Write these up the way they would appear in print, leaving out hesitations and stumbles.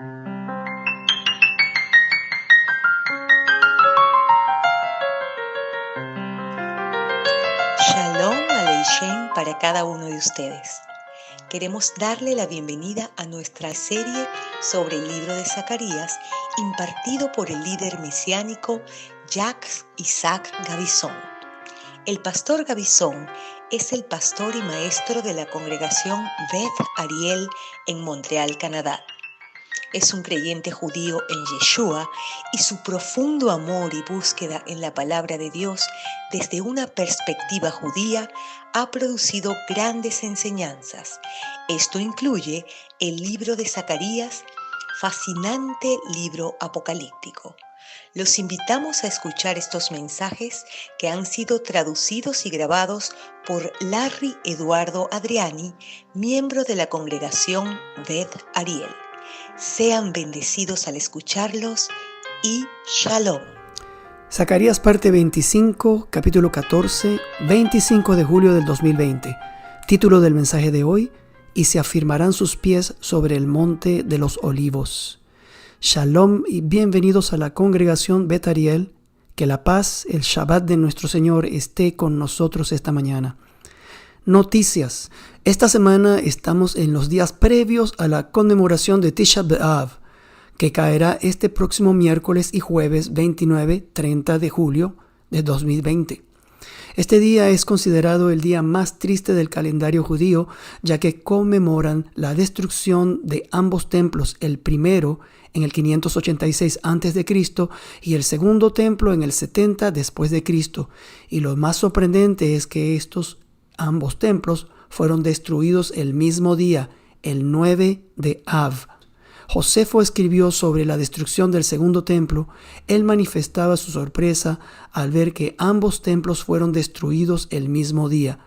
Shalom Aleichem para cada uno de ustedes. Queremos darle la bienvenida a nuestra serie sobre el libro de Zacarías, impartido por el líder mesiánico Jacques Isaac Gavison. El pastor Gavison es el pastor y maestro de la congregación Beth Ariel en Montreal, Canadá. Es un creyente judío en Yeshua y su profundo amor y búsqueda en la palabra de Dios desde una perspectiva judía ha producido grandes enseñanzas. Esto incluye el libro de Zacarías, fascinante libro apocalíptico. Los invitamos a escuchar estos mensajes que han sido traducidos y grabados por Larry Eduardo Adriani, miembro de la congregación Beth Ariel. Sean bendecidos al escucharlos y Shalom. Zacarías parte 25, capítulo 14, 25 de julio del 2020. Título del mensaje de hoy: y se afirmarán sus pies sobre el monte de los olivos. Shalom y bienvenidos a la congregación Beth Ariel. Que la paz, el Shabbat de nuestro Señor esté con nosotros esta mañana. Noticias. Esta semana estamos en los días previos a la conmemoración de Tisha B'Av, que caerá este próximo miércoles y jueves 29-30 de julio de 2020. Este día es considerado el día más triste del calendario judío, ya que conmemoran la destrucción de ambos templos, el primero en el 586 a.C. y el segundo templo en el 70 después de Cristo. Y lo más sorprendente es que ambos templos fueron destruidos el mismo día, el 9 de Av. Josefo escribió sobre la destrucción del segundo templo. Él manifestaba su sorpresa al ver que ambos templos fueron destruidos el mismo día.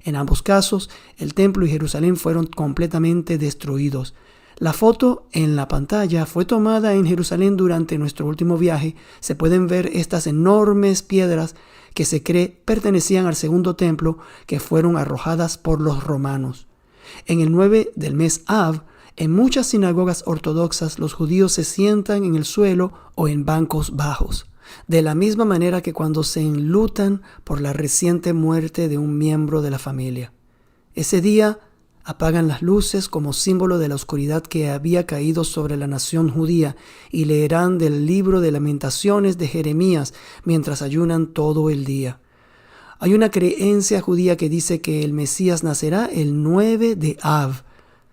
En ambos casos, el templo y Jerusalén fueron completamente destruidos. La foto en la pantalla fue tomada en Jerusalén durante nuestro último viaje. Se pueden ver estas enormes piedras que se cree pertenecían al segundo templo, que fueron arrojadas por los romanos. En el 9 del mes Av, en muchas sinagogas ortodoxas, los judíos se sientan en el suelo o en bancos bajos, de la misma manera que cuando se enlutan por la reciente muerte de un miembro de la familia. Ese día apagan las luces como símbolo de la oscuridad que había caído sobre la nación judía y leerán del libro de Lamentaciones de Jeremías mientras ayunan todo el día. Hay una creencia judía que dice que el Mesías nacerá el 9 de Av.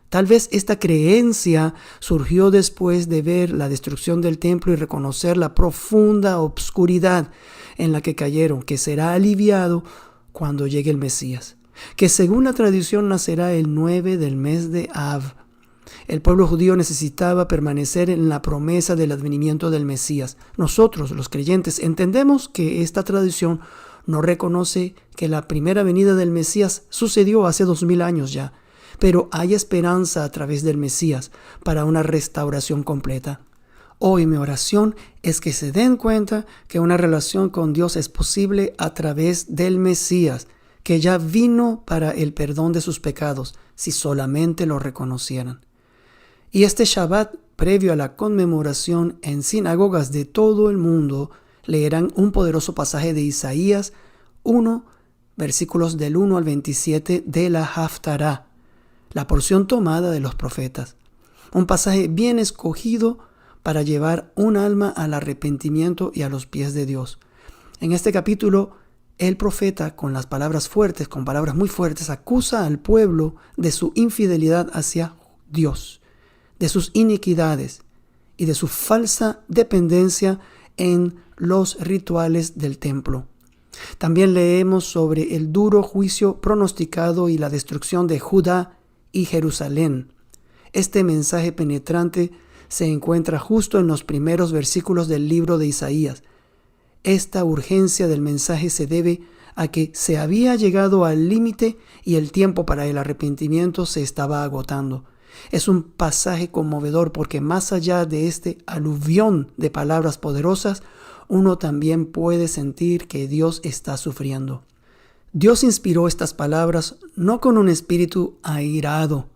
Tal vez esta creencia surgió después de ver la destrucción del templo y reconocer la profunda obscuridad en la que cayeron, que será aliviado cuando llegue el Mesías, que según la tradición nacerá el 9 del mes de Av. El pueblo judío necesitaba permanecer en la promesa del advenimiento del Mesías. Nosotros, los creyentes, entendemos que esta tradición no reconoce que la primera venida del Mesías sucedió hace 2000 años ya, pero hay esperanza a través del Mesías para una restauración completa. Hoy mi oración es que se den cuenta que una relación con Dios es posible a través del Mesías, que ya vino para el perdón de sus pecados, si solamente lo reconocieran. Y este Shabbat, previo a la conmemoración en sinagogas de todo el mundo, leerán un poderoso pasaje de Isaías 1, versículos del 1 al 27 de la Haftará, la porción tomada de los profetas. Un pasaje bien escogido para llevar un alma al arrepentimiento y a los pies de Dios. En este capítulo, el profeta, con palabras muy fuertes, acusa al pueblo de su infidelidad hacia Dios, de sus iniquidades y de su falsa dependencia en los rituales del templo. También leemos sobre el duro juicio pronosticado y la destrucción de Judá y Jerusalén. Este mensaje penetrante se encuentra justo en los primeros versículos del libro de Isaías. Esta urgencia del mensaje se debe a que se había llegado al límite y el tiempo para el arrepentimiento se estaba agotando. Es un pasaje conmovedor porque más allá de este aluvión de palabras poderosas, uno también puede sentir que Dios está sufriendo. Dios inspiró estas palabras no con un espíritu airado,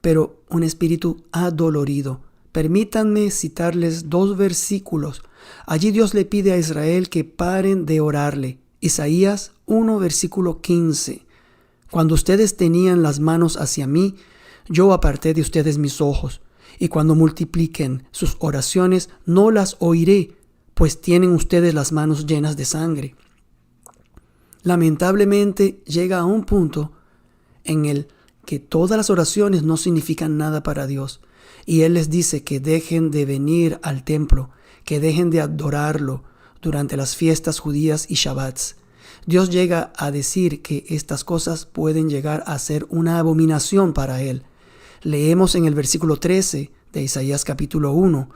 pero un espíritu adolorido, Permítanme citarles 2 versículos. Allí Dios le pide a Israel que paren de orarle. Isaías 1, versículo 15. Cuando ustedes tenían las manos hacia mí, yo aparté de ustedes mis ojos. Y cuando multipliquen sus oraciones, no las oiré, pues tienen ustedes las manos llenas de sangre. Lamentablemente llega a un punto en el que todas las oraciones no significan nada para Dios. Y Él les dice que dejen de venir al templo, que dejen de adorarlo durante las fiestas judías y Shabbats. Dios llega a decir que estas cosas pueden llegar a ser una abominación para Él. Leemos en el versículo 13 de Isaías capítulo 1.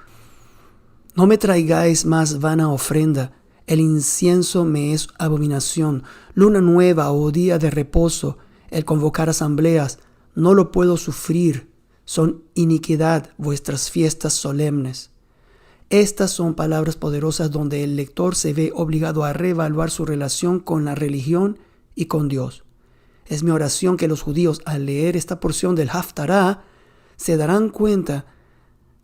No me traigáis más vana ofrenda. El incienso me es abominación. Luna nueva o día de reposo, el convocar asambleas, no lo puedo sufrir. Son iniquidad vuestras fiestas solemnes. Estas son palabras poderosas donde el lector se ve obligado a reevaluar su relación con la religión y con Dios. Es mi oración que los judíos, al leer esta porción del Haftará, se darán cuenta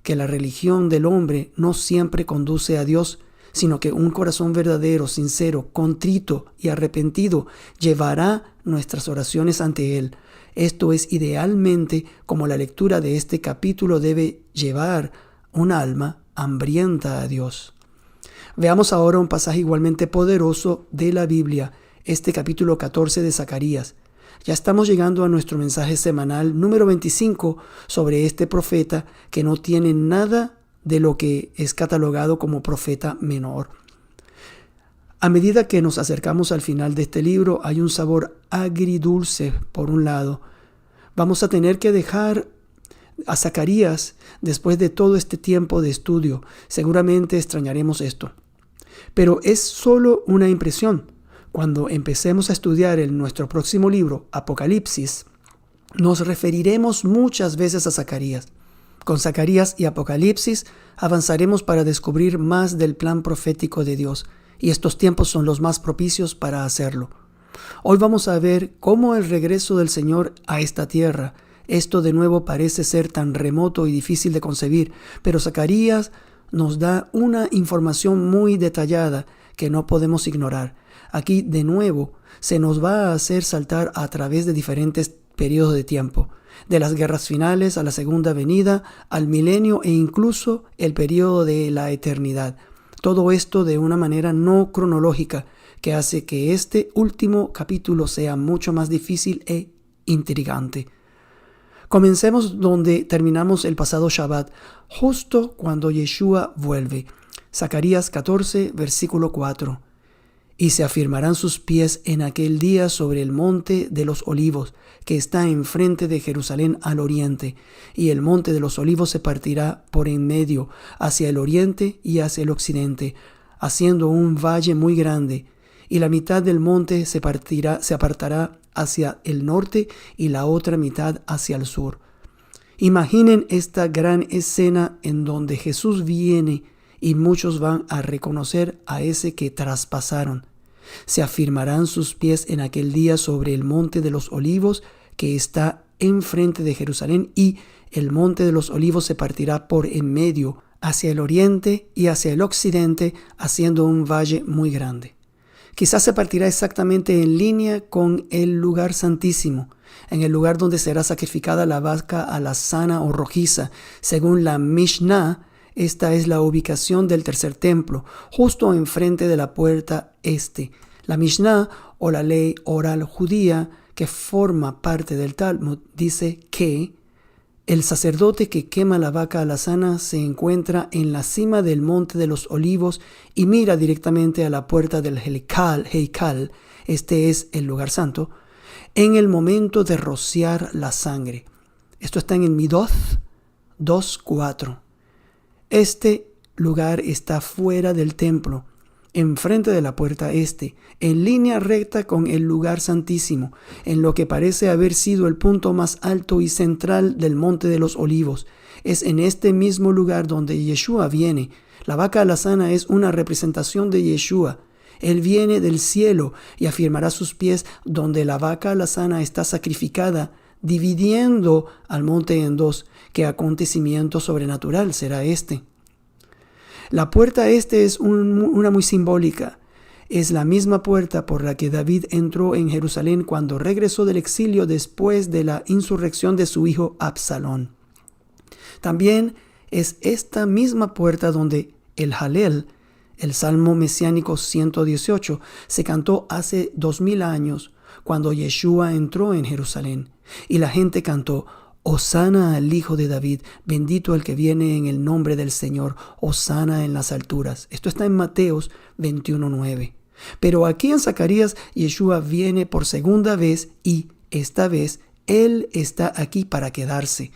que la religión del hombre no siempre conduce a Dios, sino que un corazón verdadero, sincero, contrito y arrepentido llevará nuestras oraciones ante Él. Esto es idealmente como la lectura de este capítulo debe llevar un alma hambrienta a Dios. Veamos ahora un pasaje igualmente poderoso de la Biblia, este capítulo 14 de Zacarías. Ya estamos llegando a nuestro mensaje semanal número 25 sobre este profeta que no tiene nada de lo que es catalogado como profeta menor. A medida que nos acercamos al final de este libro, hay un sabor agridulce por un lado. Vamos a tener que dejar a Zacarías después de todo este tiempo de estudio. Seguramente extrañaremos esto. Pero es solo una impresión. Cuando empecemos a estudiar en nuestro próximo libro, Apocalipsis, nos referiremos muchas veces a Zacarías. Con Zacarías y Apocalipsis avanzaremos para descubrir más del plan profético de Dios, y estos tiempos son los más propicios para hacerlo. Hoy vamos a ver cómo el regreso del Señor a esta tierra, esto de nuevo parece ser tan remoto y difícil de concebir, pero Zacarías nos da una información muy detallada que no podemos ignorar. Aquí de nuevo se nos va a hacer saltar a través de diferentes periodos de tiempo, de las guerras finales a la segunda venida, al milenio e incluso el periodo de la eternidad. Todo esto de una manera no cronológica que hace que este último capítulo sea mucho más difícil e intrigante. Comencemos donde terminamos el pasado Shabbat, justo cuando Yeshua vuelve. Zacarías 14, versículo 4. Y se afirmarán sus pies en aquel día sobre el monte de los olivos, que está enfrente de Jerusalén al oriente, y el monte de los olivos se partirá por en medio, hacia el oriente y hacia el occidente, haciendo un valle muy grande, y la mitad del monte se apartará hacia el norte y la otra mitad hacia el sur. Imaginen esta gran escena en donde Jesús viene y muchos van a reconocer a ese que traspasaron. Se afirmarán sus pies en aquel día sobre el monte de los olivos que está enfrente de Jerusalén, y el monte de los olivos se partirá por en medio hacia el oriente y hacia el occidente, haciendo un valle muy grande. Quizás se partirá exactamente en línea con el lugar santísimo, en el lugar donde será sacrificada la vaca alazana o rojiza. Según la Mishnah, esta es la ubicación del tercer templo, justo enfrente de la puerta este. La Mishnah, o la ley oral judía, que forma parte del Talmud, dice que el sacerdote que quema la vaca alazana se encuentra en la cima del monte de los olivos y mira directamente a la puerta del Heikal, este es el lugar santo, en el momento de rociar la sangre. Esto está en el Midoth 2:4. Este lugar está fuera del templo, enfrente de la puerta este, en línea recta con el lugar santísimo, en lo que parece haber sido el punto más alto y central del monte de los olivos. Es en este mismo lugar donde Yeshua viene. La vaca alazana es una representación de Yeshua. Él viene del cielo y afirmará sus pies donde la vaca alazana está sacrificada, dividiendo al monte en dos, ¿Qué acontecimiento sobrenatural será este? La puerta este es una muy simbólica. Es la misma puerta por la que David entró en Jerusalén cuando regresó del exilio después de la insurrección de su hijo Absalón. También es esta misma puerta donde el Halel, el Salmo mesiánico 118, se cantó hace 2000 años cuando Yeshua entró en Jerusalén. Y la gente cantó: Hosana al Hijo de David, bendito el que viene en el nombre del Señor, Hosana en las alturas. Esto está en Mateos 21:9. Pero aquí en Zacarías, Yeshua viene por segunda vez y esta vez Él está aquí para quedarse.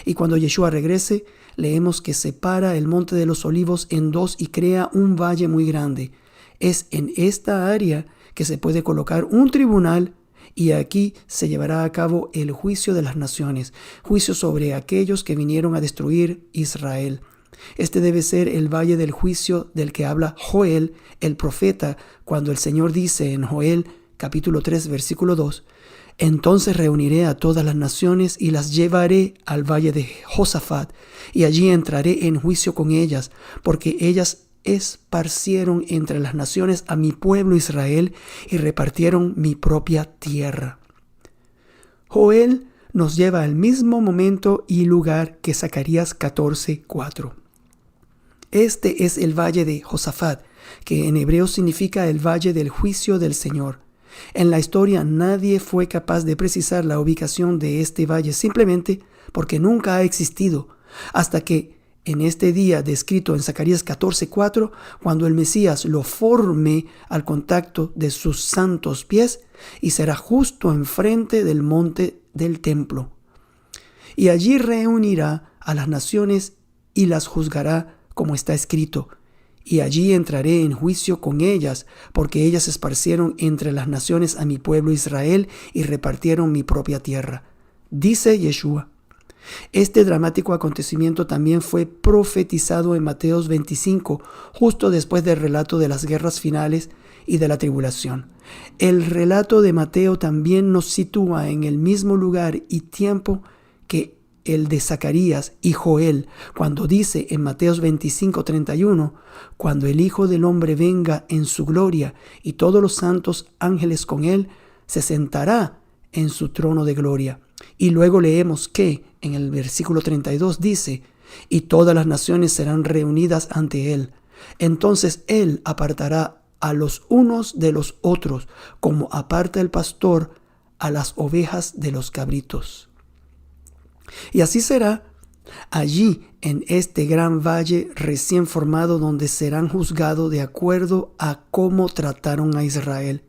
Y cuando Yeshua regrese, leemos que separa el monte de los olivos en dos y crea un valle muy grande. Es en esta área que se puede colocar un tribunal y aquí se llevará a cabo el juicio de las naciones, juicio sobre aquellos que vinieron a destruir Israel. Este debe ser el valle del juicio del que habla Joel, el profeta, cuando el Señor dice en Joel capítulo 3, versículo 2, entonces reuniré a todas las naciones y las llevaré al valle de Josafat, y allí entraré en juicio con ellas, porque ellas esparcieron entre las naciones a mi pueblo Israel y repartieron mi propia tierra. Joel nos lleva al mismo momento y lugar que Zacarías 14:4. Este es el valle de Josafat, que en hebreo significa el valle del juicio del Señor. En la historia nadie fue capaz de precisar la ubicación de este valle simplemente porque nunca ha existido, hasta que en este día descrito en Zacarías 14:4, cuando el Mesías lo forme al contacto de sus santos pies y será justo enfrente del monte del templo. Y allí reunirá a las naciones y las juzgará como está escrito. Y allí entraré en juicio con ellas, porque ellas esparcieron entre las naciones a mi pueblo Israel y repartieron mi propia tierra. Dice Yeshua. Este dramático acontecimiento también fue profetizado en Mateos 25, justo después del relato de las guerras finales y de la tribulación. El relato de Mateo también nos sitúa en el mismo lugar y tiempo que el de Zacarías y Joel, cuando dice en Mateos 25:31, cuando el Hijo del Hombre venga en su gloria y todos los santos ángeles con él, se sentará en su trono de gloria. Y luego leemos que en el versículo 32 dice, y todas las naciones serán reunidas ante él. Entonces él apartará a los unos de los otros, como aparta el pastor a las ovejas de los cabritos. Y así será allí en este gran valle recién formado, donde serán juzgados de acuerdo a cómo trataron a Israel.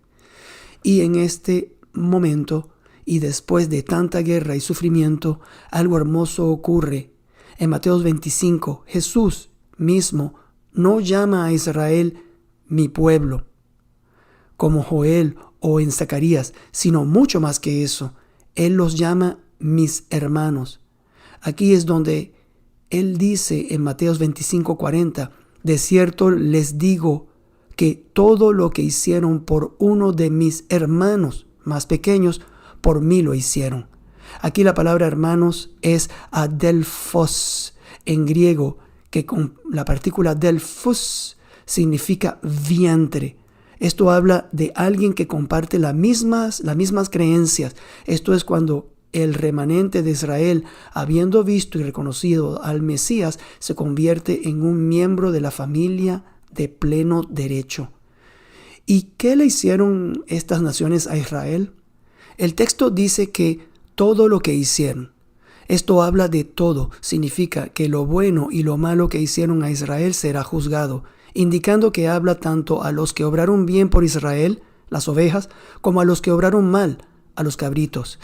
Y en este momento, y después de tanta guerra y sufrimiento, algo hermoso ocurre. En Mateos 25, Jesús mismo no llama a Israel mi pueblo, como Joel o en Zacarías, sino mucho más que eso. Él los llama mis hermanos. Aquí es donde Él dice en Mateos 25:40, de cierto les digo que todo lo que hicieron por uno de mis hermanos más pequeños, por mí lo hicieron. Aquí la palabra hermanos es adelphos en griego, que con la partícula delphos significa vientre. Esto habla de alguien que comparte las mismas creencias. Esto es cuando el remanente de Israel, habiendo visto y reconocido al Mesías, se convierte en un miembro de la familia de pleno derecho. ¿Y qué le hicieron estas naciones a Israel? El texto dice que todo lo que hicieron. Esto habla de todo. Significa que lo bueno y lo malo que hicieron a Israel será juzgado, indicando que habla tanto a los que obraron bien por Israel, las ovejas, como a los que obraron mal, a los cabritos.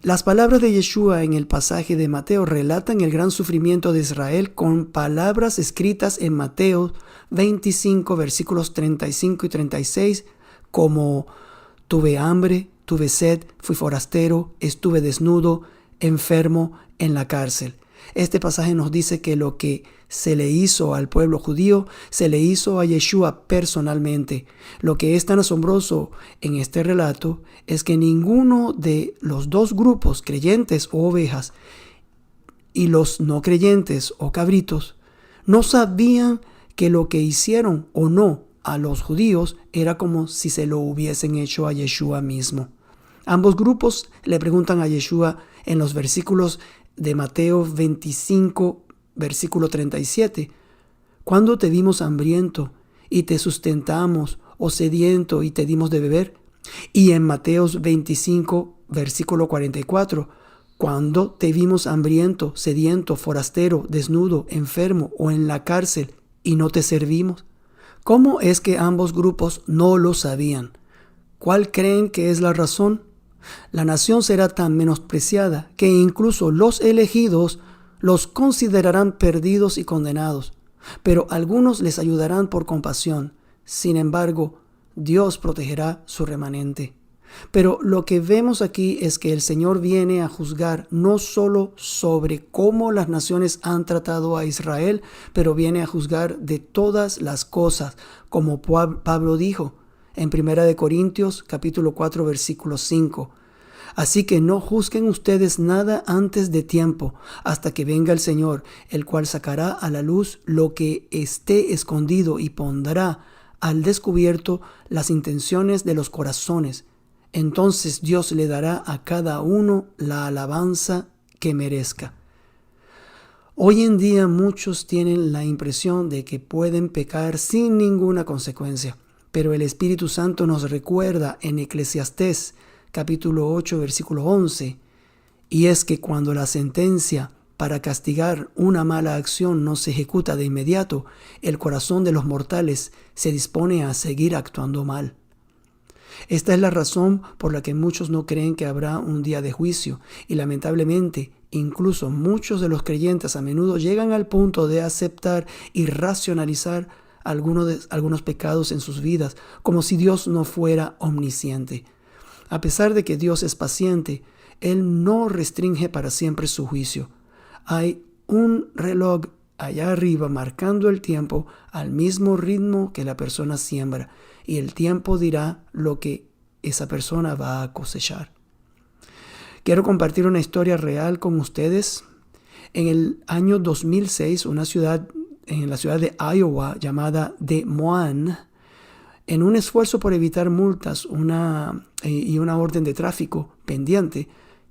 Las palabras de Yeshua en el pasaje de Mateo relatan el gran sufrimiento de Israel con palabras escritas en Mateo 25, versículos 35 y 36, como tuve hambre, tuve sed, fui forastero, estuve desnudo, enfermo, en la cárcel. Este pasaje nos dice que lo que se le hizo al pueblo judío, se le hizo a Yeshua personalmente. Lo que es tan asombroso en este relato es que ninguno de los dos grupos, creyentes o ovejas, y los no creyentes o cabritos no sabían que lo que hicieron o no a los judíos era como si se lo hubiesen hecho a Yeshua mismo. Ambos grupos le preguntan a Yeshua en los versículos de Mateo 25, versículo 37, ¿cuándo te vimos hambriento y te sustentamos, o sediento y te dimos de beber? Y en Mateo 25, versículo 44, ¿cuándo te vimos hambriento, sediento, forastero, desnudo, enfermo o en la cárcel y no te servimos? ¿Cómo es que ambos grupos no lo sabían? ¿Cuál creen que es la razón? La nación será tan menospreciada que incluso los elegidos los considerarán perdidos y condenados, pero algunos les ayudarán por compasión. Sin embargo, Dios protegerá su remanente. Pero lo que vemos aquí es que el Señor viene a juzgar no solo sobre cómo las naciones han tratado a Israel, pero viene a juzgar de todas las cosas, como Pablo dijo en 1 Corintios capítulo 4 versículo 5. Así que no juzguen ustedes nada antes de tiempo, hasta que venga el Señor, el cual sacará a la luz lo que esté escondido y pondrá al descubierto las intenciones de los corazones. Entonces Dios le dará a cada uno la alabanza que merezca. Hoy en día muchos tienen la impresión de que pueden pecar sin ninguna consecuencia, pero el Espíritu Santo nos recuerda en Eclesiastés capítulo 8 versículo 11, y es que cuando la sentencia para castigar una mala acción no se ejecuta de inmediato, el corazón de los mortales se dispone a seguir actuando mal. Esta es la razón por la que muchos no creen que habrá un día de juicio, y lamentablemente incluso muchos de los creyentes a menudo llegan al punto de aceptar y racionalizar algunos pecados en sus vidas, como si Dios no fuera omnisciente. A pesar de que Dios es paciente, Él no restringe para siempre su juicio. Hay un reloj allá arriba marcando el tiempo al mismo ritmo que la persona siembra, y el tiempo dirá lo que esa persona va a cosechar. Quiero compartir una historia real con ustedes. En el año 2006, en la ciudad de Iowa llamada Des Moines, en un esfuerzo por evitar multas y una orden de tráfico pendiente,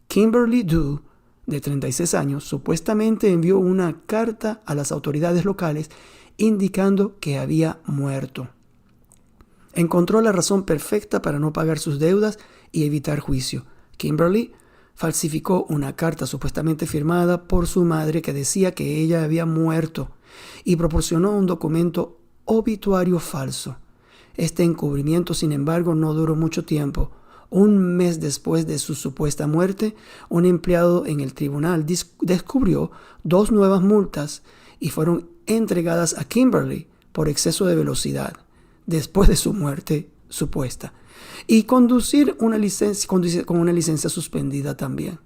Kimberly Doe, de 36 años, supuestamente envió una carta a las autoridades locales indicando que había muerto. Encontró la razón perfecta para no pagar sus deudas y evitar juicio. Kimberly falsificó una carta supuestamente firmada por su madre que decía que ella había muerto y proporcionó un documento obituario falso. Este encubrimiento, sin embargo, no duró mucho tiempo. Un mes después de su supuesta muerte, un empleado en el tribunal descubrió 2 nuevas multas y fueron entregadas a Kimberly por exceso de velocidad después de su muerte supuesta, y conducir con una licencia suspendida también.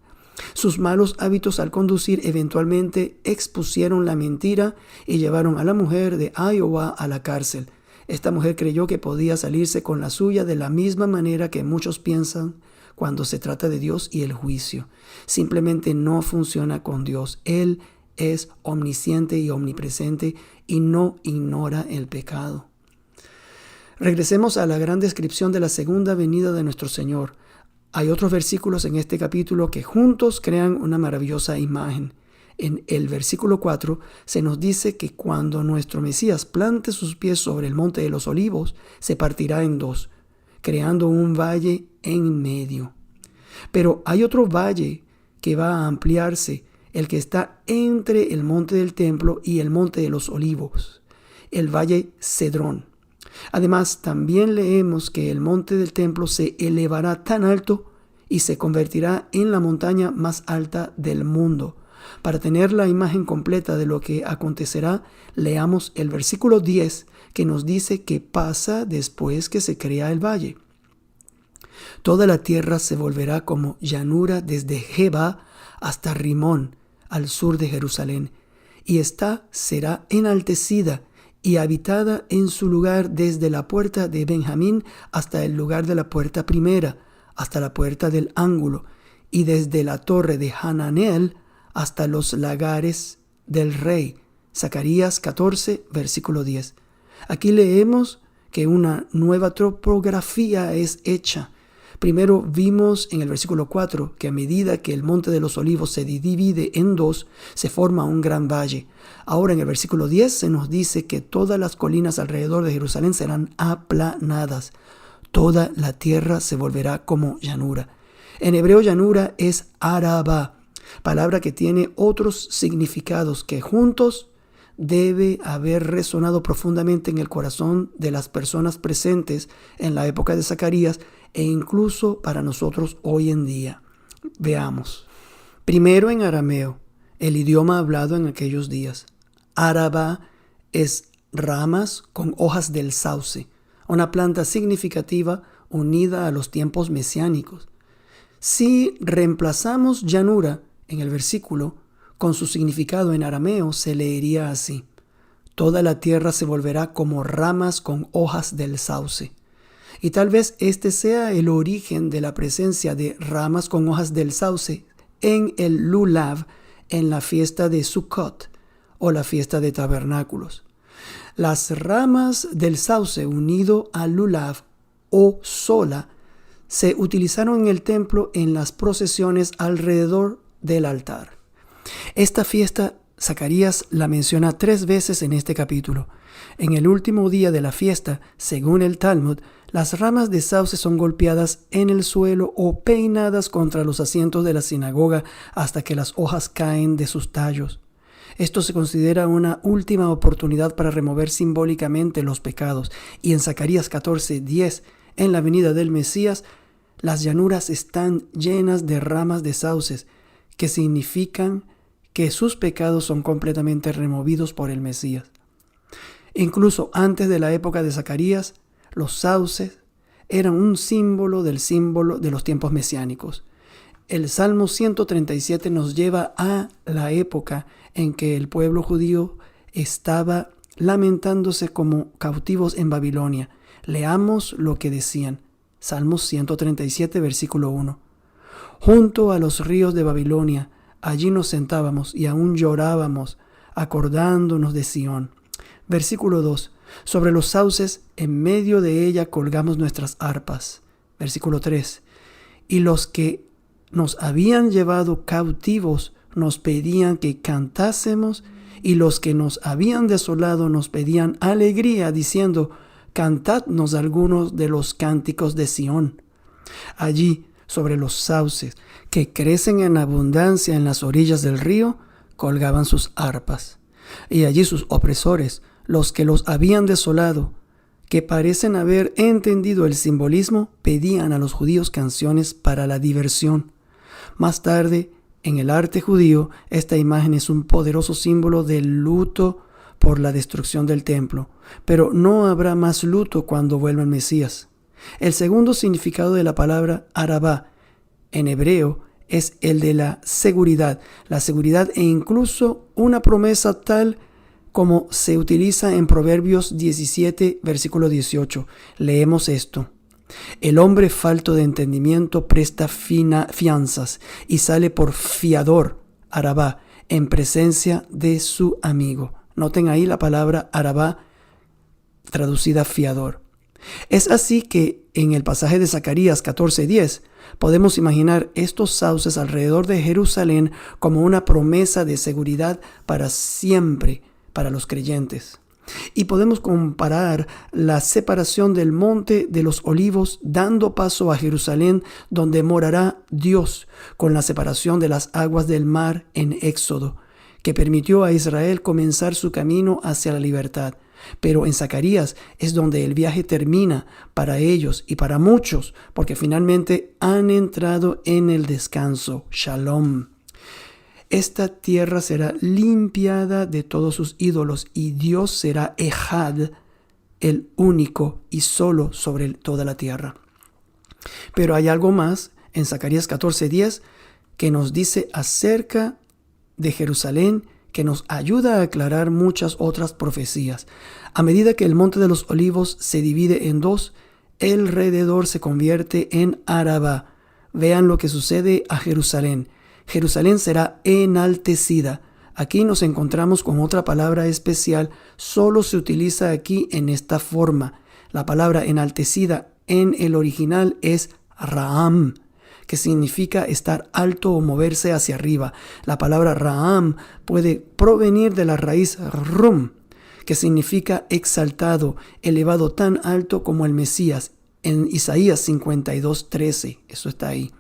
Sus malos hábitos al conducir eventualmente expusieron la mentira y llevaron a la mujer de Iowa a la cárcel. Esta mujer creyó que podía salirse con la suya de la misma manera que muchos piensan cuando se trata de Dios y el juicio. Simplemente no funciona con Dios. Él es omnisciente y omnipresente y no ignora el pecado. Regresemos a la gran descripción de la segunda venida de nuestro Señor. Hay otros versículos en este capítulo que juntos crean una maravillosa imagen. En el versículo 4 se nos dice que cuando nuestro Mesías plante sus pies sobre el monte de los olivos, se partirá en 2, creando un valle en medio. Pero hay otro valle que va a ampliarse, el que está entre el monte del templo y el monte de los olivos, el valle Cedrón. Además, también leemos que el monte del templo se elevará tan alto y se convertirá en la montaña más alta del mundo. Para tener la imagen completa de lo que acontecerá, leamos el versículo 10 que nos dice qué pasa después que se crea el valle. Toda la tierra se volverá como llanura desde Geba hasta Rimón, al sur de Jerusalén, y ésta será enaltecida y habitada en su lugar desde la puerta de Benjamín hasta el lugar de la puerta primera, hasta la puerta del ángulo, y desde la torre de Hananeel hasta los lagares del rey. Zacarías 14, versículo 10. Aquí leemos que una nueva topografía es hecha. Primero vimos en el versículo 4 que a medida que el monte de los olivos se divide en dos, se forma un gran valle. Ahora en el versículo 10 se nos dice que todas las colinas alrededor de Jerusalén serán aplanadas. Toda la tierra se volverá como llanura. En hebreo llanura es Arabá, palabra que tiene otros significados que juntos debe haber resonado profundamente en el corazón de las personas presentes en la época de Zacarías e incluso para nosotros hoy en día. Veamos. Primero en arameo, el idioma hablado en aquellos días. Arabá es ramas con hojas del sauce, una planta significativa unida a los tiempos mesiánicos. Si reemplazamos llanura en el versículo, con su significado en arameo se leería así: toda la tierra se volverá como ramas con hojas del sauce. Y tal vez este sea el origen de la presencia de ramas con hojas del sauce en el lulav en la fiesta de Sukkot o la fiesta de tabernáculos. Las ramas del sauce unido al lulav o sola se utilizaron en el templo en las procesiones alrededor del altar. Esta fiesta Zacarías la menciona 3 veces en este capítulo. En el último día de la fiesta, según el Talmud, las ramas de sauce son golpeadas en el suelo o peinadas contra los asientos de la sinagoga hasta que las hojas caen de sus tallos. Esto se considera una última oportunidad para remover simbólicamente los pecados. Y en Zacarías 14:10, en la venida del Mesías, las llanuras están llenas de ramas de sauces, que significan que sus pecados son completamente removidos por el Mesías. Incluso antes de la época de Zacarías, los sauces eran un símbolo de los tiempos mesiánicos. El Salmo 137 nos lleva a la época en que el pueblo judío estaba lamentándose como cautivos en Babilonia. Leamos lo que decían. Salmo 137, versículo 1. Junto a los ríos de Babilonia, allí nos sentábamos y aún llorábamos, acordándonos de Sión. Versículo 2. Sobre los sauces, en medio de ella colgamos nuestras arpas. Versículo 3. Y los que nos habían llevado cautivos nos pedían que cantásemos, y los que nos habían desolado nos pedían alegría, diciendo: cantadnos algunos de los cánticos de Sión. Allí, sobre los sauces, que crecen en abundancia en las orillas del río, colgaban sus arpas. Y allí sus opresores, los que los habían desolado, que parecen haber entendido el simbolismo, pedían a los judíos canciones para la diversión. Más tarde, en el arte judío, esta imagen es un poderoso símbolo del luto por la destrucción del templo, pero no habrá más luto cuando vuelva el Mesías. El segundo significado de la palabra Arabá en hebreo es el de la seguridad e incluso una promesa tal como se utiliza en Proverbios 17, versículo 18. Leemos esto: el hombre falto de entendimiento presta fianzas y sale por fiador, Arabá, en presencia de su amigo. Noten ahí la palabra Arabá traducida fiador. Es así que en el pasaje de Zacarías 14:10 podemos imaginar estos sauces alrededor de Jerusalén como una promesa de seguridad para siempre para los creyentes. Y podemos comparar la separación del monte de los olivos dando paso a Jerusalén, donde morará Dios, con la separación de las aguas del mar en Éxodo, que permitió a Israel comenzar su camino hacia la libertad. Pero en Zacarías es donde el viaje termina para ellos y para muchos, porque finalmente han entrado en el descanso. Shalom. Esta tierra será limpiada de todos sus ídolos y Dios será Ejad, el único y solo sobre toda la tierra. Pero hay algo más en Zacarías 14:10 que nos dice acerca de Jerusalén, que nos ayuda a aclarar muchas otras profecías. A medida que el monte de los olivos se divide en dos, el alrededor se convierte en Arabá. Vean lo que sucede a Jerusalén, Jerusalén será enaltecida. Aquí nos encontramos con otra palabra especial, solo se utiliza aquí en esta forma. La palabra enaltecida en el original es Ra'am, que significa estar alto o moverse hacia arriba. La palabra Ra'am puede provenir de la raíz Rum, que significa exaltado, elevado tan alto como el Mesías, en Isaías 52:13. Eso está ahí.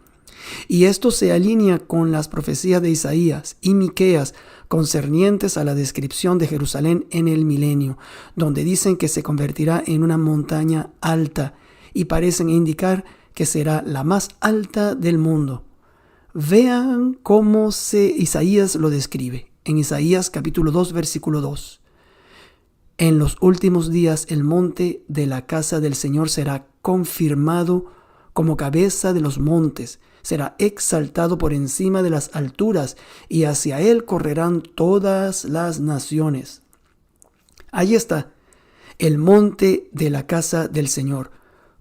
Y esto se alinea con las profecías de Isaías y Miqueas concernientes a la descripción de Jerusalén en el milenio, donde dicen que se convertirá en una montaña alta y parecen indicar que será la más alta del mundo. Vean cómo Isaías lo describe. En Isaías capítulo 2, versículo 2. En los últimos días el monte de la casa del Señor será confirmado como cabeza de los montes, será exaltado por encima de las alturas, y hacia él correrán todas las naciones. Ahí está, el monte de la casa del Señor,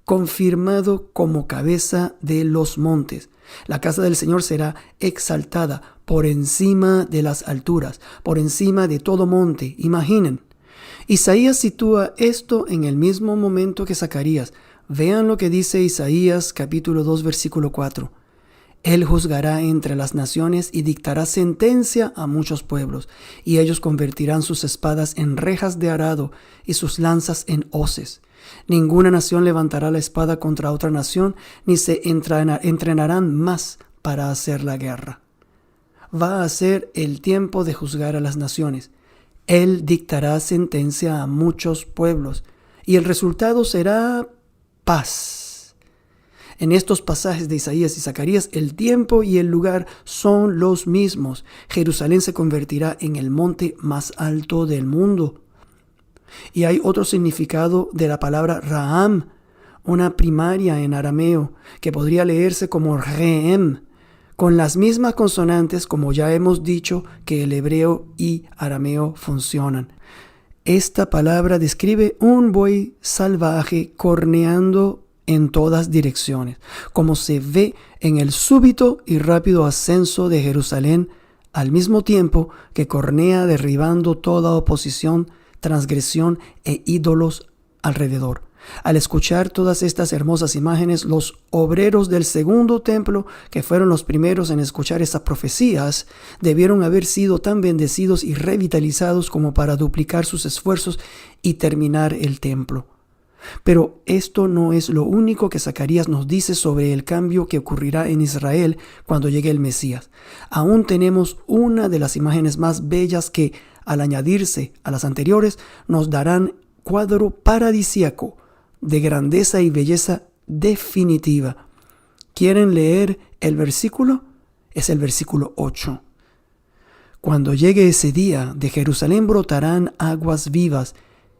confirmado como cabeza de los montes. La casa del Señor será exaltada por encima de las alturas, por encima de todo monte. Imaginen. Isaías sitúa esto en el mismo momento que Zacarías. Vean lo que dice Isaías capítulo 2 versículo 4. Él juzgará entre las naciones y dictará sentencia a muchos pueblos, y ellos convertirán sus espadas en rejas de arado y sus lanzas en hoces. Ninguna nación levantará la espada contra otra nación, ni se entrenarán más para hacer la guerra. Va a ser el tiempo de juzgar a las naciones. Él dictará sentencia a muchos pueblos, y el resultado será paz. En estos pasajes de Isaías y Zacarías, el tiempo y el lugar son los mismos. Jerusalén se convertirá en el monte más alto del mundo. Y hay otro significado de la palabra Ra'am, una primaria en arameo, que podría leerse como Re'em, con las mismas consonantes como ya hemos dicho que el hebreo y arameo funcionan. Esta palabra describe un buey salvaje corneando en todas direcciones, como se ve en el súbito y rápido ascenso de Jerusalén, al mismo tiempo que cornea derribando toda oposición, transgresión e ídolos alrededor. Al escuchar todas estas hermosas imágenes, los obreros del segundo templo, que fueron los primeros en escuchar estas profecías, debieron haber sido tan bendecidos y revitalizados como para duplicar sus esfuerzos y terminar el templo. Pero esto no es lo único que Zacarías nos dice sobre el cambio que ocurrirá en Israel cuando llegue el Mesías. Aún tenemos una de las imágenes más bellas que, al añadirse a las anteriores, nos darán cuadro paradisíaco de grandeza y belleza definitiva. ¿Quieren leer el versículo? Es el versículo 8. Cuando llegue ese día, de Jerusalén brotarán aguas vivas,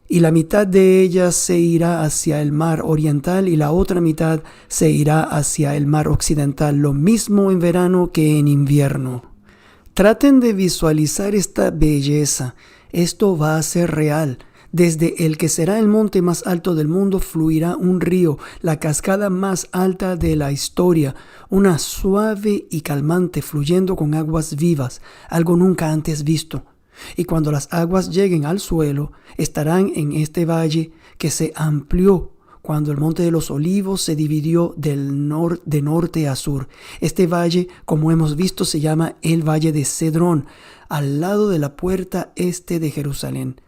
y la mitad de ellas se irá hacia el mar oriental y la otra mitad se irá hacia el mar occidental, lo mismo en verano que en invierno. Traten de visualizar esta belleza. Esto va a ser real. Desde el que será el monte más alto del mundo fluirá un río, la cascada más alta de la historia, una suave y calmante fluyendo con aguas vivas, algo nunca antes visto. Y cuando las aguas lleguen al suelo, estarán en este valle que se amplió cuando el monte de los olivos se dividió de norte a sur. Este valle, como hemos visto, se llama el Valle de Cedrón, al lado de la puerta este de Jerusalén.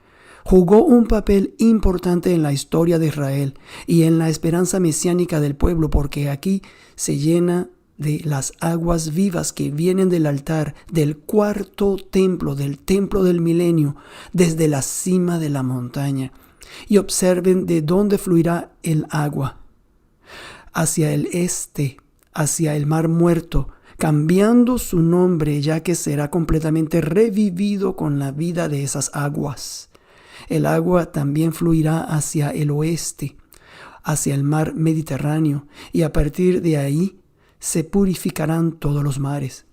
Jugó un papel importante en la historia de Israel y en la esperanza mesiánica del pueblo, porque aquí se llena de las aguas vivas que vienen del altar del cuarto templo, del templo del milenio, desde la cima de la montaña. Y observen de dónde fluirá el agua. Hacia el este, hacia el mar muerto, cambiando su nombre, ya que será completamente revivido con la vida de esas aguas. El agua también fluirá hacia el oeste, hacia el mar Mediterráneo, y a partir de ahí se purificarán todos los mares.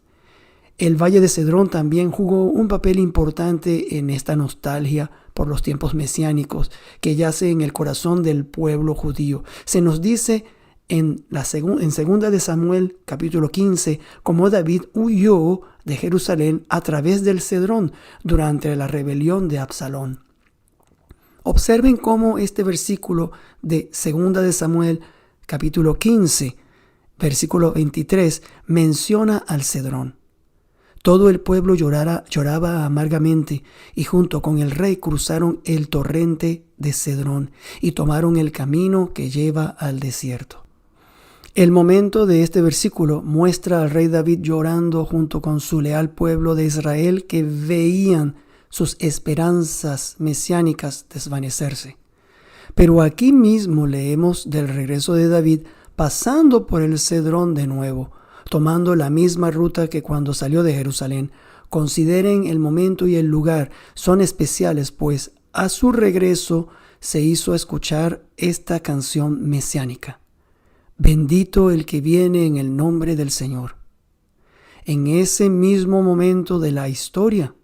El Valle de Cedrón también jugó un papel importante en esta nostalgia por los tiempos mesiánicos que yace en el corazón del pueblo judío. Se nos dice en 2 de Samuel capítulo 15, cómo David huyó de Jerusalén a través del Cedrón durante la rebelión de Absalón. Observen cómo este versículo de 2 de Samuel capítulo 15, versículo 23, menciona al Cedrón. Todo el pueblo lloraba amargamente y junto con el rey cruzaron el torrente de Cedrón y tomaron el camino que lleva al desierto. El momento de este versículo muestra al rey David llorando junto con su leal pueblo de Israel que veían sus esperanzas mesiánicas desvanecerse. Pero aquí mismo leemos del regreso de David pasando por el Cedrón de nuevo, tomando la misma ruta que cuando salió de Jerusalén. Consideren el momento y el lugar, son especiales, pues a su regreso se hizo escuchar esta canción mesiánica. Bendito el que viene en el nombre del Señor. En ese mismo momento de la historia,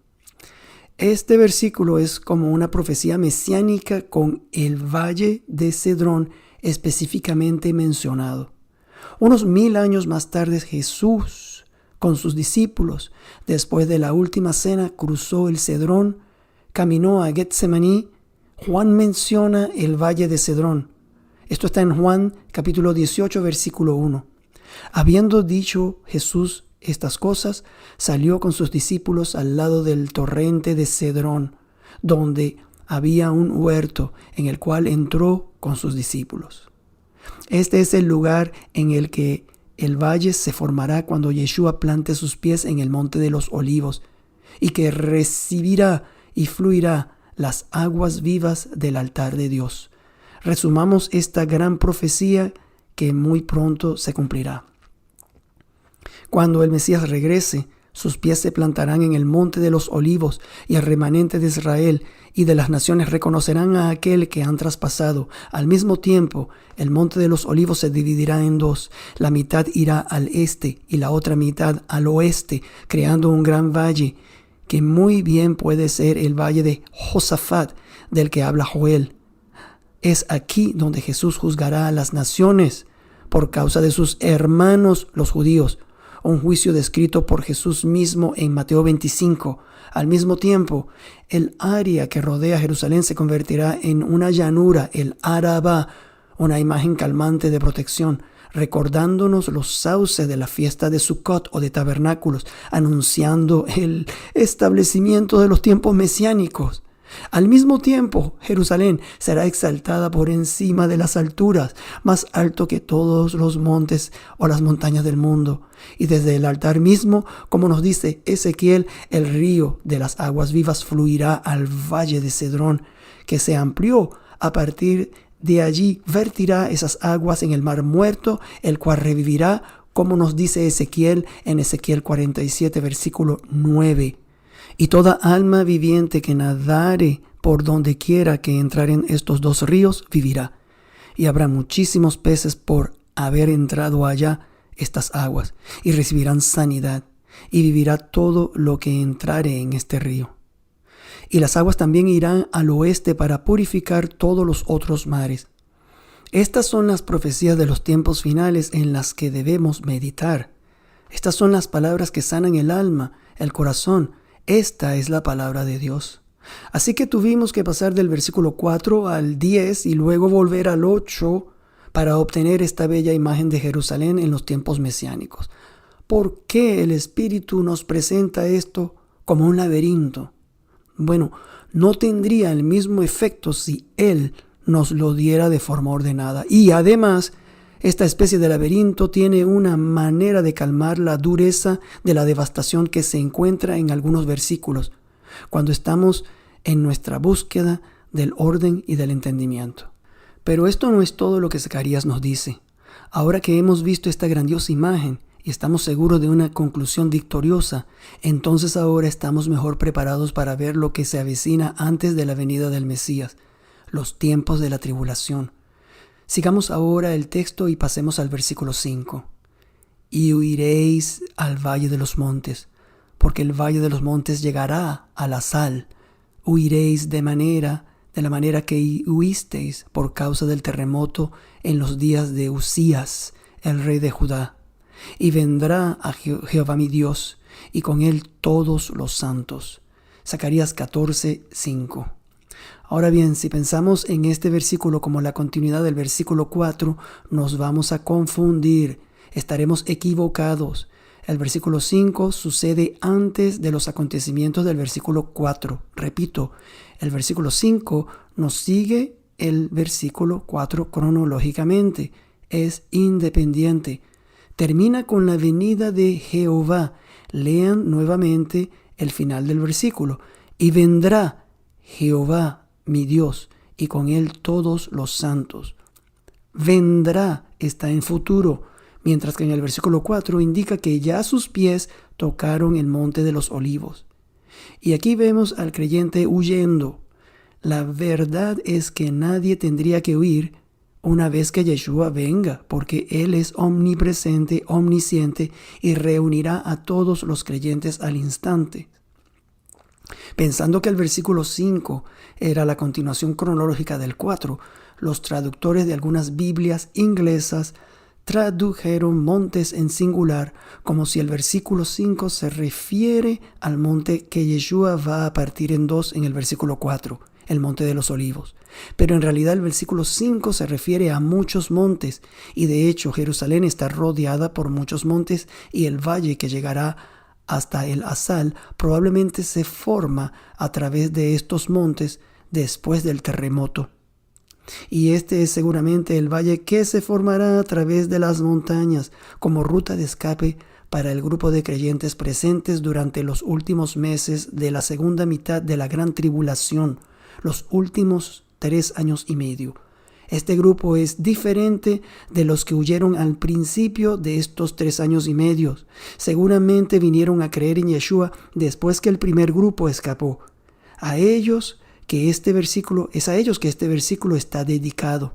este versículo es como una profecía mesiánica con el valle de Cedrón específicamente mencionado. Unos 1000 años más tarde, Jesús, con sus discípulos, después de la última cena, cruzó el Cedrón, caminó a Getsemaní. Juan menciona el valle de Cedrón. Esto está en Juan capítulo 18, versículo 1. Habiendo dicho Jesús estas cosas, salió con sus discípulos al lado del torrente de Cedrón, donde había un huerto en el cual entró con sus discípulos. Este es el lugar en el que el valle se formará cuando Yeshua plante sus pies en el monte de los olivos y que recibirá y fluirá las aguas vivas del altar de Dios. Resumamos esta gran profecía que muy pronto se cumplirá. Cuando el Mesías regrese, sus pies se plantarán en el monte de los olivos y el remanente de Israel y de las naciones reconocerán a aquel que han traspasado. Al mismo tiempo, el monte de los olivos se dividirá en dos. La mitad irá al este y la otra mitad al oeste, creando un gran valle que muy bien puede ser el valle de Josafat, del que habla Joel. Es aquí donde Jesús juzgará a las naciones por causa de sus hermanos los judíos. Un juicio descrito por Jesús mismo en Mateo 25. Al mismo tiempo, el área que rodea Jerusalén se convertirá en una llanura, el Arabá, una imagen calmante de protección, recordándonos los sauces de la fiesta de Sukkot o de tabernáculos, anunciando el establecimiento de los tiempos mesiánicos. Al mismo tiempo, Jerusalén será exaltada por encima de las alturas, más alto que todos los montes o las montañas del mundo. Y desde el altar mismo, como nos dice Ezequiel, el río de las aguas vivas fluirá al valle de Cedrón, que se amplió. A partir de allí vertirá esas aguas en el mar muerto, el cual revivirá, como nos dice Ezequiel en Ezequiel 47, versículo 9. Y toda alma viviente que nadare por donde quiera que entraren estos dos ríos vivirá. Y habrá muchísimos peces por haber entrado allá estas aguas, y recibirán sanidad, y vivirá todo lo que entrare en este río. Y las aguas también irán al oeste para purificar todos los otros mares. Estas son las profecías de los tiempos finales en las que debemos meditar. Estas son las palabras que sanan el alma, el corazón. Esta es la palabra de Dios. Así que tuvimos que pasar del versículo 4 al 10 y luego volver al 8 para obtener esta bella imagen de Jerusalén en los tiempos mesiánicos. ¿Por qué el Espíritu nos presenta esto como un laberinto? Bueno, no tendría el mismo efecto si Él nos lo diera de forma ordenada. Y además, esta especie de laberinto tiene una manera de calmar la dureza de la devastación que se encuentra en algunos versículos, cuando estamos en nuestra búsqueda del orden y del entendimiento. Pero esto no es todo lo que Zacarías nos dice. Ahora que hemos visto esta grandiosa imagen y estamos seguros de una conclusión victoriosa, entonces ahora estamos mejor preparados para ver lo que se avecina antes de la venida del Mesías, los tiempos de la tribulación. Sigamos ahora el texto y pasemos al versículo 5. Y huiréis al valle de los montes, porque el valle de los montes llegará a la sal. Huiréis de manera de la manera que huisteis por causa del terremoto en los días de Uzías, el rey de Judá. Y vendrá a Jehová mi Dios, y con él todos los santos. Zacarías 14:5. Ahora bien, si pensamos en este versículo como la continuidad del versículo 4, nos vamos a confundir, estaremos equivocados. El versículo 5 sucede antes de los acontecimientos del versículo 4. Repito, el versículo 5 nos sigue el versículo 4 cronológicamente. Es independiente. Termina con la venida de Jehová. Lean nuevamente el final del versículo. Y vendrá Jehová, mi Dios, y con él todos los santos. Vendrá está en futuro, mientras que en el versículo 4 indica que ya sus pies tocaron el monte de los olivos. Y aquí vemos al creyente huyendo. La verdad es que nadie tendría que huir una vez que Yeshua venga, porque Él es omnipresente, omnisciente y reunirá a todos los creyentes al instante. Pensando que el versículo 5 era la continuación cronológica del 4, los traductores de algunas Biblias inglesas tradujeron montes en singular, como si el versículo 5 se refiere al monte que Yeshua va a partir en dos en el versículo 4, el monte de los olivos. Pero en realidad el versículo 5 se refiere a muchos montes, y de hecho Jerusalén está rodeada por muchos montes, y el valle que llegará hasta el Asal probablemente se forma a través de estos montes después del terremoto. Y este es seguramente el valle que se formará a través de las montañas como ruta de escape para el grupo de creyentes presentes durante los últimos meses de la segunda mitad de la gran tribulación, los últimos 3 años y medio. Este grupo es diferente de los que huyeron al principio de estos 3 años y medio. Seguramente vinieron a creer en Yeshua después que el primer grupo escapó. Es a ellos que este versículo está dedicado.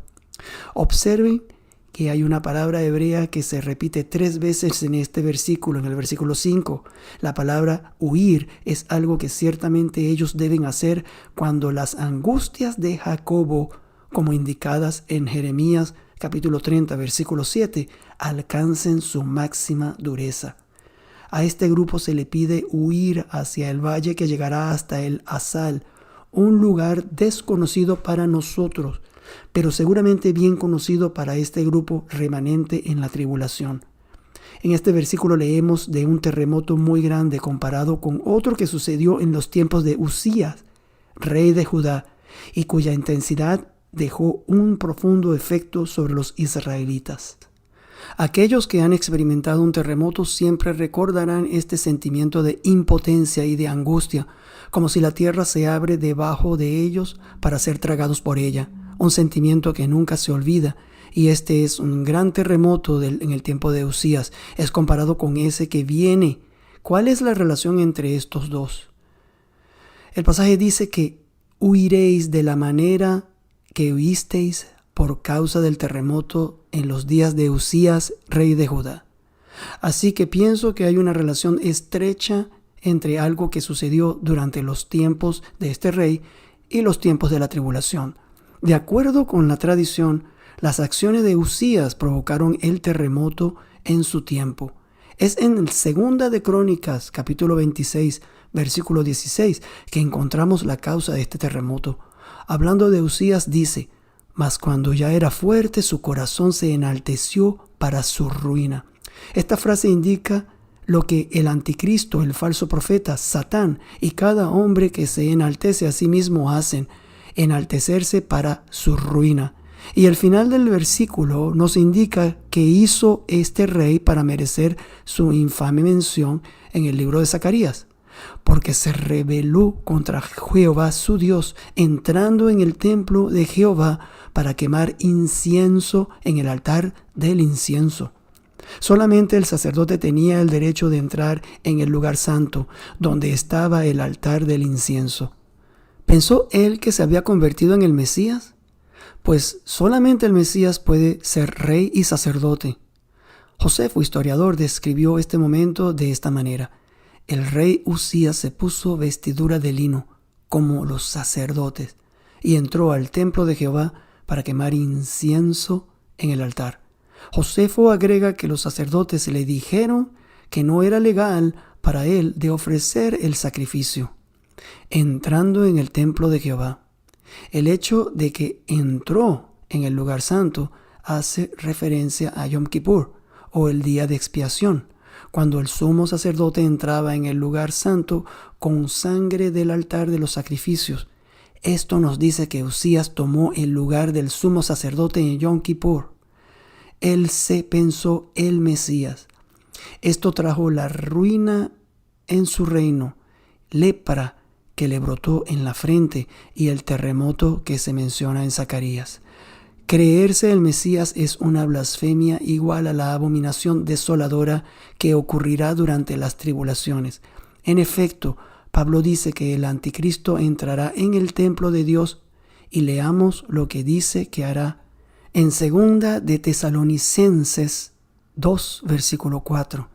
Observen que hay una palabra hebrea que se repite 3 veces en este versículo, en el versículo 5. La palabra huir es algo que ciertamente ellos deben hacer cuando las angustias de Jacobo, como indicadas en Jeremías capítulo 30, versículo 7, alcancen su máxima dureza. A este grupo se le pide huir hacia el valle que llegará hasta el Asal, un lugar desconocido para nosotros, pero seguramente bien conocido para este grupo remanente en la tribulación. En este versículo leemos de un terremoto muy grande comparado con otro que sucedió en los tiempos de Uzías, rey de Judá, y cuya intensidad dejó un profundo efecto sobre los israelitas. Aquellos que han experimentado un terremoto siempre recordarán este sentimiento de impotencia y de angustia, como si la tierra se abre debajo de ellos para ser tragados por ella, un sentimiento que nunca se olvida, y este es un gran terremoto en el tiempo de Uzías, es comparado con ese que viene. ¿Cuál es la relación entre estos dos? El pasaje dice que huiréis de la manera que huisteis por causa del terremoto en los días de Uzías, rey de Judá. Así que pienso que hay una relación estrecha entre algo que sucedió durante los tiempos de este rey y los tiempos de la tribulación. De acuerdo con la tradición, las acciones de Uzías provocaron el terremoto en su tiempo. Es en el Segunda de Crónicas, capítulo 26, versículo 16, que encontramos la causa de este terremoto. Hablando de Uzías dice: mas cuando ya era fuerte, su corazón se enalteció para su ruina. Esta frase indica lo que el anticristo, el falso profeta, Satán y cada hombre que se enaltece a sí mismo hacen, enaltecerse para su ruina. Y el final del versículo nos indica que hizo este rey para merecer su infame mención en el libro de Zacarías, porque se rebeló contra Jehová su Dios, entrando en el templo de Jehová para quemar incienso en el altar del incienso. Solamente el sacerdote tenía el derecho de entrar en el lugar santo, donde estaba el altar del incienso. ¿Pensó él que se había convertido en el Mesías? Pues solamente el Mesías puede ser rey y sacerdote. Josefo, historiador, describió este momento de esta manera: el rey Uzías se puso vestidura de lino, como los sacerdotes, y entró al templo de Jehová para quemar incienso en el altar. Josefo agrega que los sacerdotes le dijeron que no era legal para él de ofrecer el sacrificio, entrando en el templo de Jehová. El hecho de que entró en el lugar santo hace referencia a Yom Kippur, o el día de expiación, cuando el sumo sacerdote entraba en el lugar santo con sangre del altar de los sacrificios. Esto nos dice que Uzías tomó el lugar del sumo sacerdote en Yom Kippur. Él se pensó el Mesías. Esto trajo la ruina en su reino, lepra que le brotó en la frente y el terremoto que se menciona en Zacarías. Creerse el Mesías es una blasfemia igual a la abominación desoladora que ocurrirá durante las tribulaciones. En efecto, Pablo dice que el anticristo entrará en el templo de Dios y leamos lo que dice que hará en 2 de Tesalonicenses 2, versículo 4.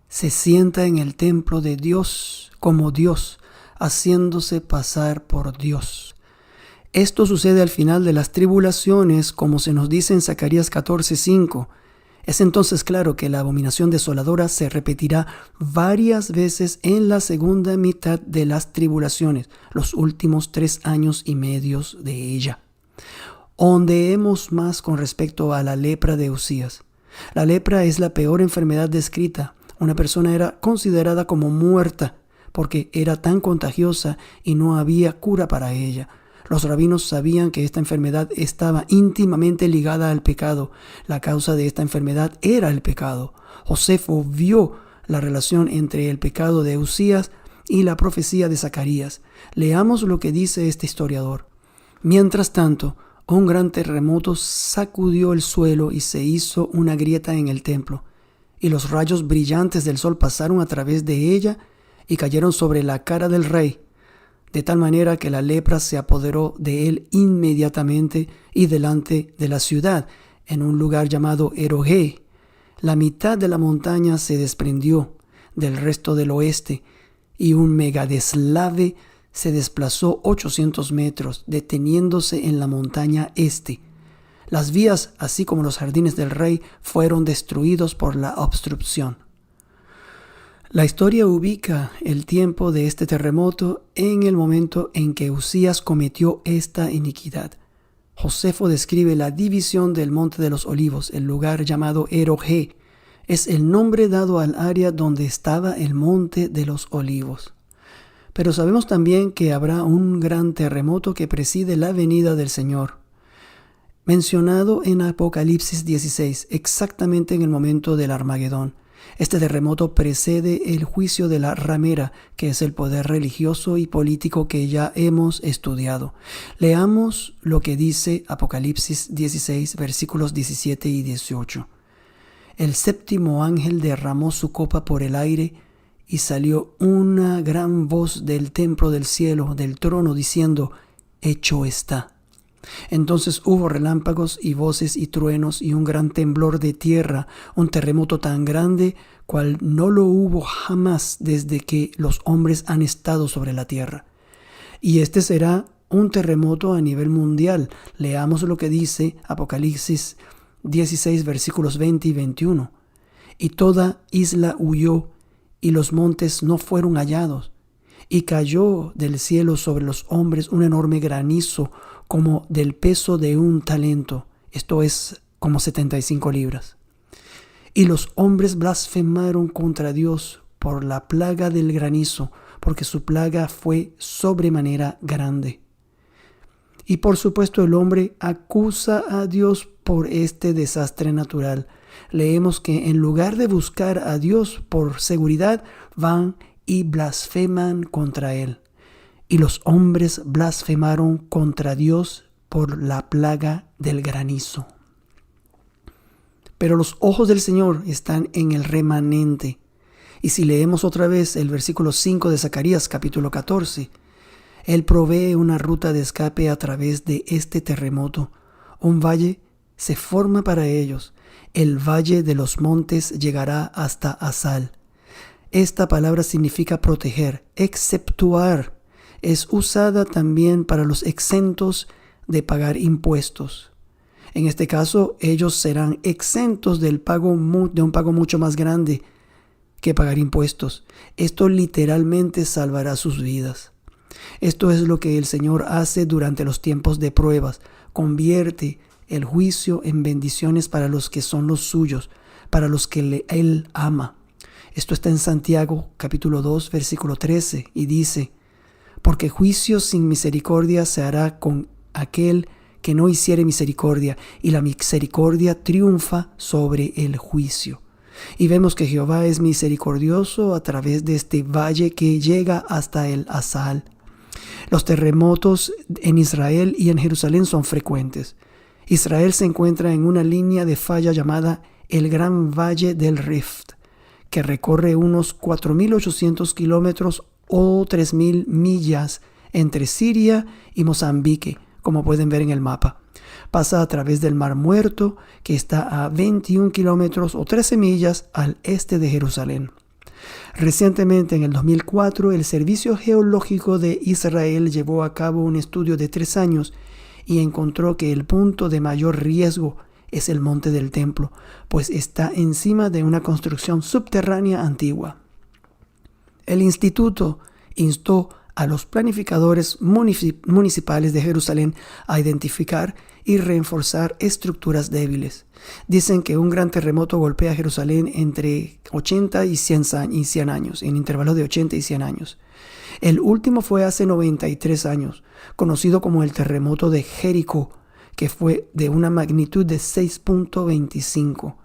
Se sienta en el templo de Dios como Dios, haciéndose pasar por Dios. Esto sucede al final de las tribulaciones, como se nos dice en Zacarías 14:5. Es entonces claro que la abominación desoladora se repetirá varias veces en la segunda mitad de las tribulaciones, los últimos 3 años y medio de ella. Ondeemos más con respecto a la lepra de Uzías. La lepra es la peor enfermedad descrita. Una persona era considerada como muerta porque era tan contagiosa y no había cura para ella. Los rabinos sabían que esta enfermedad estaba íntimamente ligada al pecado. La causa de esta enfermedad era el pecado. Josefo vio la relación entre el pecado de Uzías y la profecía de Zacarías. Leamos lo que dice este historiador. Mientras tanto, un gran terremoto sacudió el suelo y se hizo una grieta en el templo, y los rayos brillantes del sol pasaron a través de ella y cayeron sobre la cara del rey, de tal manera que la lepra se apoderó de él inmediatamente y delante de la ciudad, en un lugar llamado Erogé. La mitad de la montaña se desprendió del resto del oeste, y un megadeslave se desplazó 800 metros, deteniéndose en la montaña este. Las vías, así como los jardines del rey, fueron destruidos por la obstrucción. La historia ubica el tiempo de este terremoto en el momento en que Uzías cometió esta iniquidad. Josefo describe la división del Monte de los Olivos, el lugar llamado Erogé. Es el nombre dado al área donde estaba el Monte de los Olivos. Pero sabemos también que habrá un gran terremoto que preside la venida del Señor, mencionado en Apocalipsis 16, exactamente en el momento del Armagedón. Este terremoto precede el juicio de la ramera, que es el poder religioso y político que ya hemos estudiado. Leamos lo que dice Apocalipsis 16, versículos 17 y 18. El séptimo ángel derramó su copa por el aire, y salió una gran voz del templo del cielo, del trono, diciendo: hecho está. Entonces hubo relámpagos y voces y truenos y un gran temblor de tierra, un terremoto tan grande cual no lo hubo jamás desde que los hombres han estado sobre la tierra. Y este será un terremoto a nivel mundial. Leamos lo que dice Apocalipsis 16, versículos 20 y 21. Y toda isla huyó, y los montes no fueron hallados. Y cayó del cielo sobre los hombres un enorme granizo, como del peso de un talento, esto es como 75 libras. Y los hombres blasfemaron contra Dios por la plaga del granizo, porque su plaga fue sobremanera grande. Y por supuesto el hombre acusa a Dios por este desastre natural. Leemos que en lugar de buscar a Dios por seguridad, van y blasfeman contra él. Y los hombres blasfemaron contra Dios por la plaga del granizo. Pero los ojos del Señor están en el remanente. Y si leemos otra vez el versículo 5 de Zacarías capítulo 14, Él provee una ruta de escape a través de este terremoto. Un valle se forma para ellos. El valle de los montes llegará hasta Asal. Esta palabra significa proteger, exceptuar. es usada también para los exentos de pagar impuestos. En este caso, ellos serán exentos de un pago mucho más grande que pagar impuestos. Esto literalmente salvará sus vidas. Esto es lo que el Señor hace durante los tiempos de pruebas. Convierte el juicio en bendiciones para los que son los suyos, para los que Él ama. Esto está en Santiago capítulo 2, versículo 13, y dice: porque juicio sin misericordia se hará con aquel que no hiciere misericordia, y la misericordia triunfa sobre el juicio. Y vemos que Jehová es misericordioso a través de este valle que llega hasta el Asal. Los terremotos en Israel y en Jerusalén son frecuentes. Israel se encuentra en una línea de falla llamada el Gran Valle del Rift, que recorre unos 4.800 kilómetros o 3.000 millas entre Siria y Mozambique, como pueden ver en el mapa. Pasa a través del Mar Muerto, que está a 21 kilómetros o 13 millas al este de Jerusalén. Recientemente, en el 2004, el Servicio Geológico de Israel llevó a cabo un estudio de 3 años y encontró que el punto de mayor riesgo es el Monte del Templo, pues está encima de una construcción subterránea antigua. El instituto instó a los planificadores municipales de Jerusalén a identificar y reforzar estructuras débiles. Dicen que un gran terremoto golpea Jerusalén entre 80 y 100 años, en intervalos de 80 y 100 años. El último fue hace 93 años, conocido como el terremoto de Jericó, que fue de una magnitud de 6.25.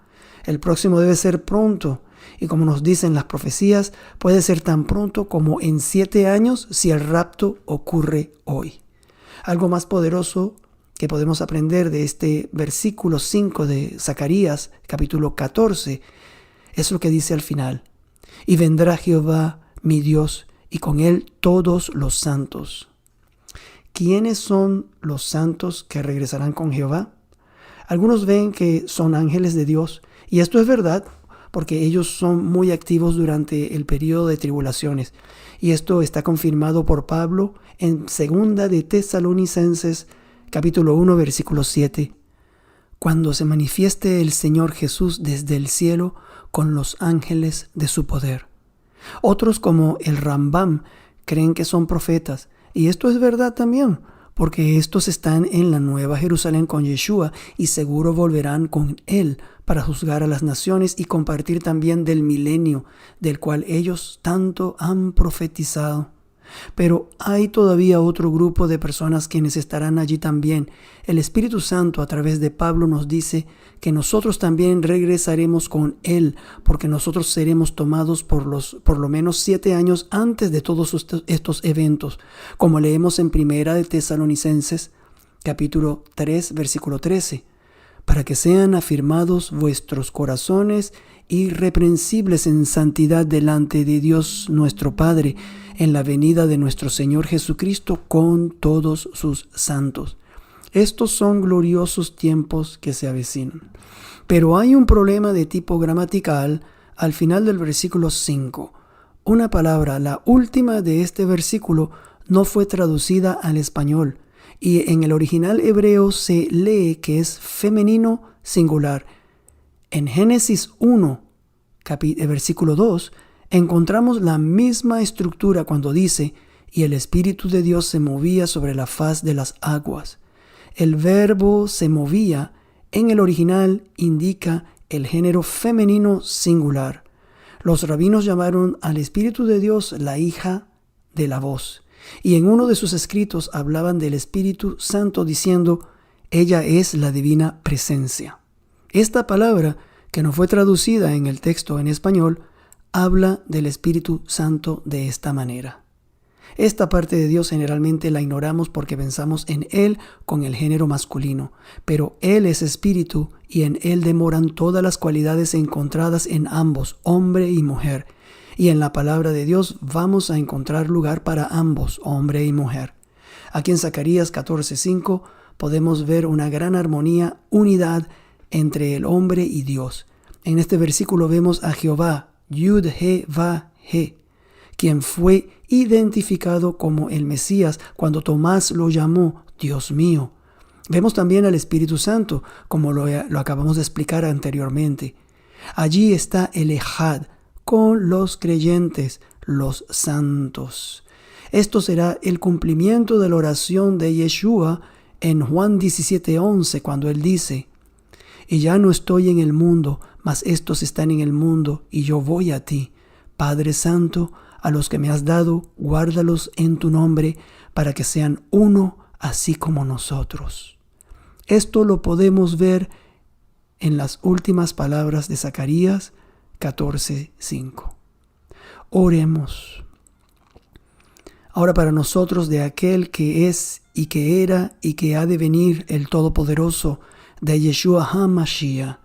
El próximo debe ser pronto, y como nos dicen las profecías, puede ser tan pronto como en 7 años si el rapto ocurre hoy. Algo más poderoso que podemos aprender de este versículo 5 de Zacarías, capítulo 14, es lo que dice al final: y vendrá Jehová, mi Dios, y con él todos los santos. ¿Quiénes son los santos que regresarán con Jehová? Algunos ven que son ángeles de Dios, y esto es verdad, porque ellos son muy activos durante el periodo de tribulaciones. Y esto está confirmado por Pablo en 2 de Tesalonicenses, capítulo 1, versículo 7. Cuando se manifieste el Señor Jesús desde el cielo con los ángeles de su poder. Otros, como el Rambam, creen que son profetas. Y esto es verdad también, porque estos están en la Nueva Jerusalén con Yeshua y seguro volverán con él para juzgar a las naciones y compartir también del milenio, del cual ellos tanto han profetizado. Pero hay todavía otro grupo de personas quienes estarán allí también. El Espíritu Santo a través de Pablo nos dice que nosotros también regresaremos con Él, porque nosotros seremos tomados por lo menos 7 años antes de todos estos eventos, como leemos en 1 de Tesalonicenses, capítulo 3, versículo 13. Para que sean afirmados vuestros corazones irreprensibles en santidad delante de Dios nuestro Padre, en la venida de nuestro Señor Jesucristo con todos sus santos. Estos son gloriosos tiempos que se avecinan. Pero hay un problema de tipo gramatical al final del versículo 5. Una palabra, la última de este versículo, no fue traducida al español, y en el original hebreo se lee que es femenino singular. En Génesis 1, versículo 2, encontramos la misma estructura cuando dice: y el Espíritu de Dios se movía sobre la faz de las aguas. El verbo se movía en el original indica el género femenino singular. Los rabinos llamaron al Espíritu de Dios la hija de la voz. Y en uno de sus escritos hablaban del Espíritu Santo diciendo: ella es la divina presencia. Esta palabra, que no fue traducida en el texto en español, habla del Espíritu Santo de esta manera. Esta parte de Dios generalmente la ignoramos porque pensamos en Él con el género masculino, pero Él es Espíritu y en Él demoran todas las cualidades encontradas en ambos, hombre y mujer. Y en la palabra de Dios vamos a encontrar lugar para ambos, hombre y mujer. Aquí en Zacarías 14:5 podemos ver una gran armonía, unidad entre el hombre y Dios. En este versículo vemos a Jehová, Yud-He-Va-He, quien fue identificado como el Mesías cuando Tomás lo llamó Dios mío. Vemos también al Espíritu Santo, como lo acabamos de explicar anteriormente. Allí está el Ejad, con los creyentes, los santos. Esto será el cumplimiento de la oración de Yeshua en Juan 17:11, cuando él dice: y ya no estoy en el mundo, mas estos están en el mundo, y yo voy a ti. Padre Santo, a los que me has dado, guárdalos en tu nombre, para que sean uno, así como nosotros. Esto lo podemos ver en las últimas palabras de Zacarías 14:5. Oremos. Ahora para nosotros, de aquel que es y que era y que ha de venir, el Todopoderoso, de Yeshua HaMashiach,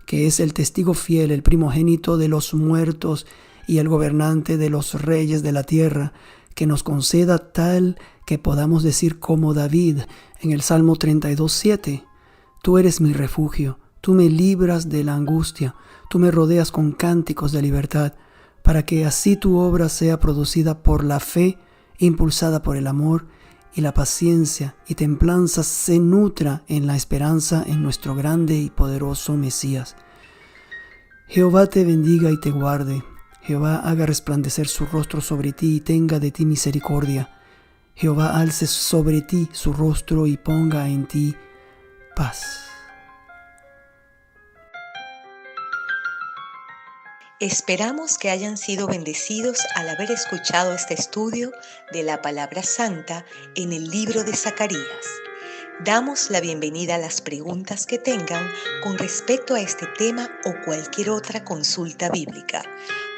que es el testigo fiel, el primogénito de los muertos y el gobernante de los reyes de la tierra, que nos conceda tal que podamos decir como David en el Salmo 32:7: Tú eres mi refugio, tú me libras de la angustia, tú me rodeas con cánticos de libertad, para que así tu obra sea producida por la fe, impulsada por el amor, y la paciencia y templanza se nutra en la esperanza en nuestro grande y poderoso Mesías. Jehová te bendiga y te guarde. Jehová haga resplandecer su rostro sobre ti y tenga de ti misericordia. Jehová alce sobre ti su rostro y ponga en ti paz. Esperamos que hayan sido bendecidos al haber escuchado este estudio de la Palabra Santa en el libro de Zacarías. Damos la bienvenida a las preguntas que tengan con respecto a este tema o cualquier otra consulta bíblica.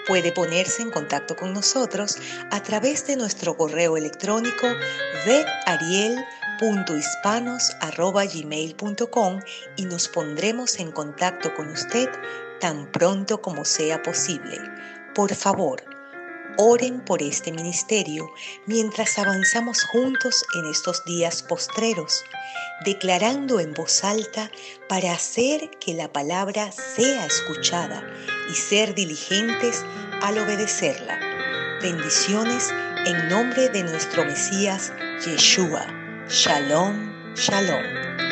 Puede ponerse en contacto con nosotros a través de nuestro correo electrónico vedariel.hispanos@gmail.com y nos pondremos en contacto con usted tan pronto como sea posible. Por favor, oren por este ministerio mientras avanzamos juntos en estos días postreros, declarando en voz alta para hacer que la palabra sea escuchada y ser diligentes al obedecerla. Bendiciones en nombre de nuestro Mesías, Yeshua. Shalom, shalom.